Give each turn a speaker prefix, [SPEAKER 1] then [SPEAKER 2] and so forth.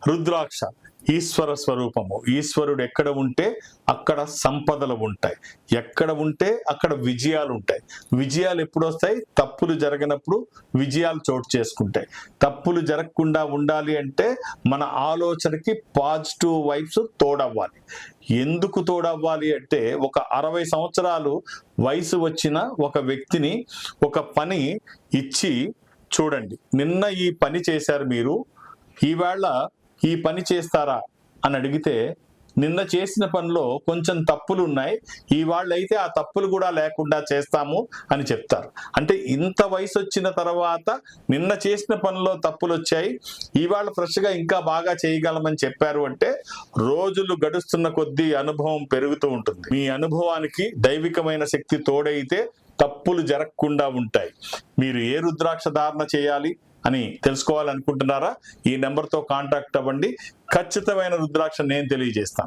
[SPEAKER 1] రుద్రాక్ష ఈశ్వర స్వరూపము. ఈశ్వరుడు ఎక్కడ ఉంటే అక్కడ సంపదలు ఉంటాయి, ఎక్కడ ఉంటే అక్కడ విజయాలు ఉంటాయి. విజయాలు ఎప్పుడు వస్తాయి? తప్పులు జరగనప్పుడు విజయాలు చోటు చేసుకుంటాయి. తప్పులు జరగకుండా ఉండాలి అంటే మన ఆలోచనకి పాజిటివ్ వైబ్స్ తోడవ్వాలి. ఎందుకు తోడవ్వాలి అంటే, ఒక 60 సంవత్సరాలు వయసు వచ్చిన ఒక వ్యక్తిని ఒక పని ఇచ్చి చూడండి, నిన్న ఈ పని చేశారు మీరు, ఈవేళ ఈ పని చేస్తారా అని అడిగితే, నిన్న చేసిన పనిలో కొంచెం తప్పులు ఉన్నాయి, ఇవాళ్ళైతే ఆ తప్పులు కూడా లేకుండా చేస్తాము అని చెప్తారు. అంటే ఇంత వయసు వచ్చిన తర్వాత నిన్న చేసిన పనిలో తప్పులు వచ్చాయి, ఇవాళ ఫ్రెష్గా ఇంకా బాగా చేయగలమని చెప్పారు అంటే, రోజులు గడుస్తున్న కొద్దీ అనుభవం పెరుగుతూ ఉంటుంది. మీ అనుభవానికి దైవికమైన శక్తి తోడైతే తప్పులు జరగకుండా ఉంటాయి. మీరు ఏ రుద్రాక్ష ధారణ చేయాలి అని తెలుసుకోవాలనుకుంటున్నారా? ఈ నెంబర్తో కాంటాక్ట్ అవ్వండి. ఖచ్చితమైన రుద్రాక్ష నేను తెలియజేస్తాను.